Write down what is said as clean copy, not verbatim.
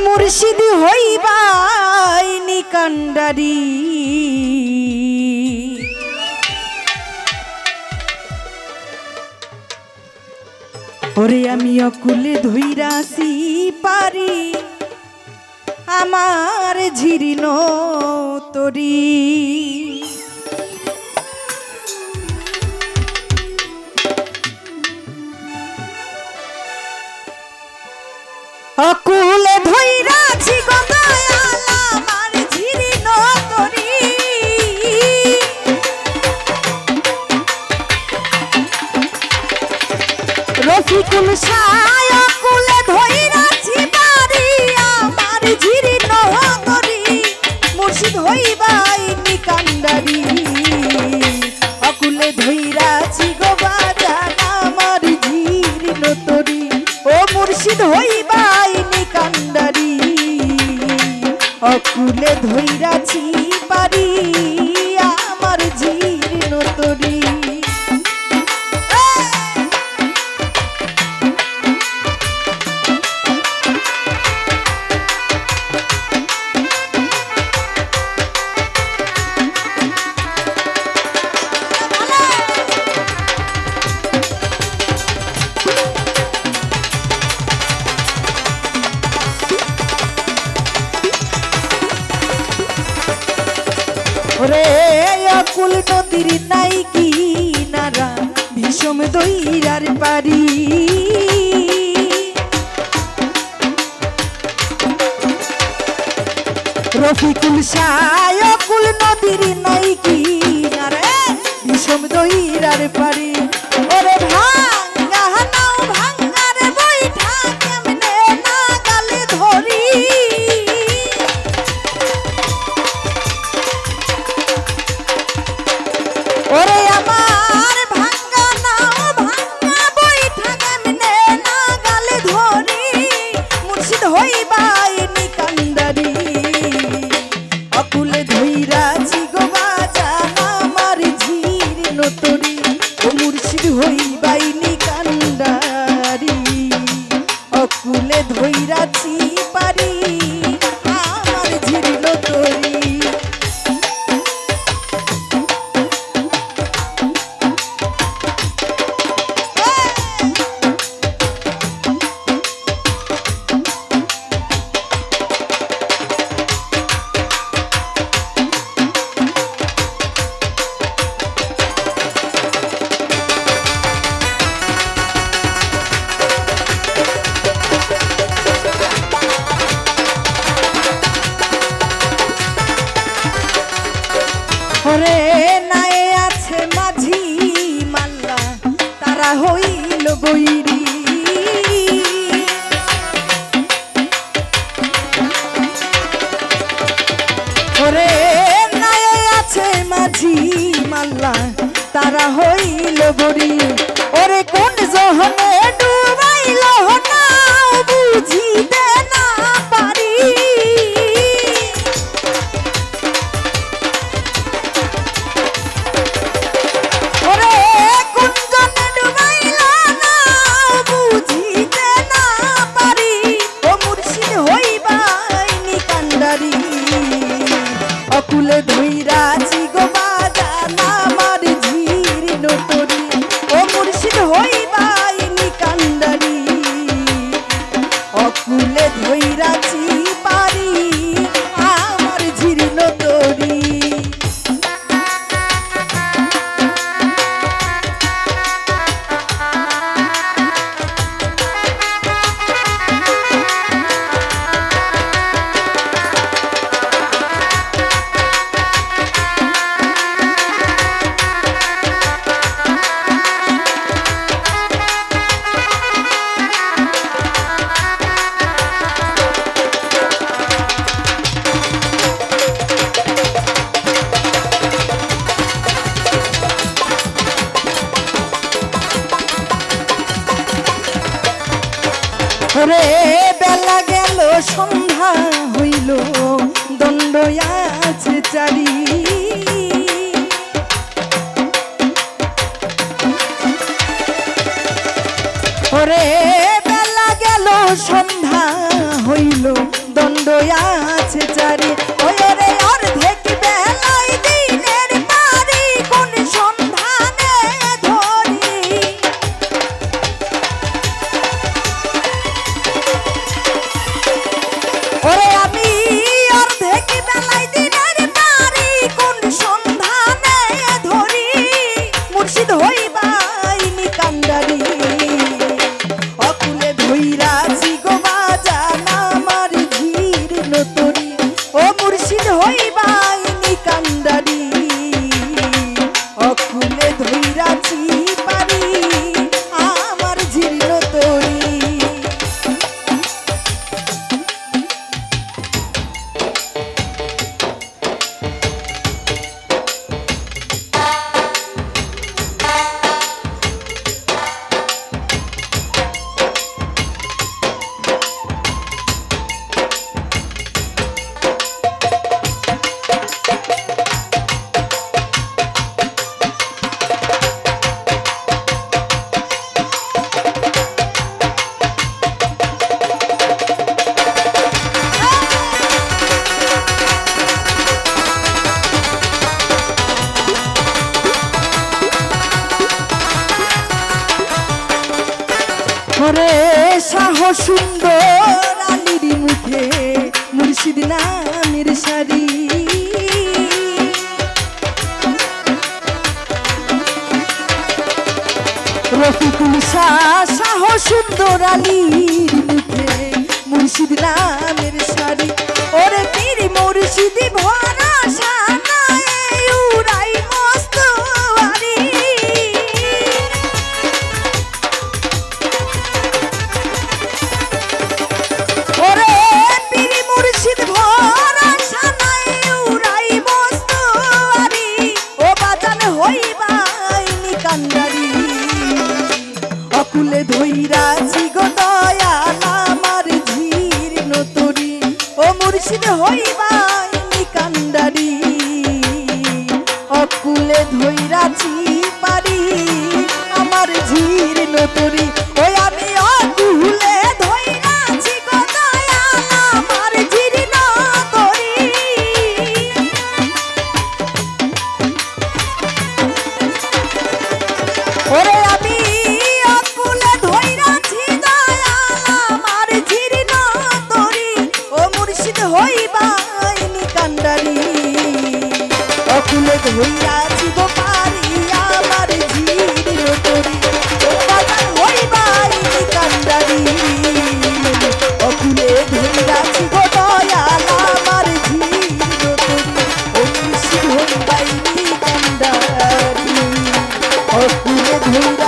মুর্শিদ হইবাই নিকান্ডারি ওরে আমি অকুলে ধইরাছি পারি আমার ঝিরিন তরি অকুলে ধইরাছি গো দয়াল আমার ঝিরিন তরি রফিকুল শাহ অকুলে ধইরাছি বাড়ি আমার ঝিরিন তরি মুর্শিদ হইবাই নিকান্ডারি অকুলে ধইরাছি গো বাজান আমার ঝিরিন তরি ও মুর্শিদ হইবাই নিকান্ডারি অকুলে ধইরাছি পারি আমার ঝিরিন তরি ওরে অকুল নদীর নাই কি নারা ভীষম দইরার পারি রফিকুল শাহ অকুল নদীর নাই কি নারা ভীষম দইরার পারি ওরে ভাঙ্গা নাও ভাঙ্গারে বইঠা কেমনে না গালে ধরি ওরে আমার ভাঙ্গা নাও ভাঙ্গা বইঠা কেমনে না গালে ধরি মুর্শিদ হইবাই নিকান্ডারি অকুলে ধইরাছি গো বাজান আমার ঝিরিন তরি ও মুর্শিদ হইবাই নিকান্ডারি অকুলে ধইরাছি পারি আমার ঝিরিন তরি ওরে নায়ে আছে মাঝি মাল্লা তারা হইল বৈরি ওরে নায়ে আছে মাঝি মাল্লা তারা হইল বৈরি ওরে কোন জহনে ডুবাইল না বুঝিতে না পারি অকুলে ধইরাছি গো বাজান আমার ঝিরিন তরি ও মুর্শিদ হইবাই নিকান্ডারি অকুলে ধইরাছি পারি আমার ঝিরিন তরি ওরে বেলা গেল সন্ধ্যা হইল দণ্ড আছে চারি ওরে বেলা গেল সন্ধ্যা হইল দণ্ড আছে চারি ওরে অর্ধেক বেলায় দিনের পারি কোন সন্ধানে ধরি ওরে আমি অর্ধেক বেলায় দিনের পারি কোন সন্ধানে ধরি মুর্শিদ হইবাই নিকান্দারি অকুলে ধইরাছি গো বাজান আমার ঝির নতরি ও মুর্শিদ হইবাই নিকান্দারি অকুলে ধইরাছি পারি আমার ঝির নতরি ওরে সাহস সুন্দর আলীর মুখে মুর্শিদ নামের সারি রফিকুল শাহ সাহস সুন্দর আলীর মুখে মুর্শিদ নামের সারি ওরে পীর মুর্শিদি ভরা সানায় উড়াই মস্ত বাড়ি ওরে পীর মুর্শিদ ভরা সানায় উড়াই মস্ত বাড়ি ও বাজান হইবাই নিকান্দারি অকুলে ধইরাছি গো দয়াল আমার ঝির নতরি ও মুর্শিদ হইবাই নিকান্দারি অকুলে ধইরাছি পারি আমার ঝির নতরি ওই আমি অকুলে ধইরাছি গো দয়াল আমার ঝির নতরি ওরে আমি অকুলে ধইরাছি দয়াল আমার ঝির নতরি ও মুর্শিদ হইবাই নিকান্দারি অকুলে ধইরাছি গো পারি আমার ঝির নতরি ও বাজান হইবাই নিকান্দারি অকুলে ধইরাছি গো দয়াল আমার ঝির নতরি ও মুর্শিদ হইবাই নিকান্দারি অকুলে ধইরাছি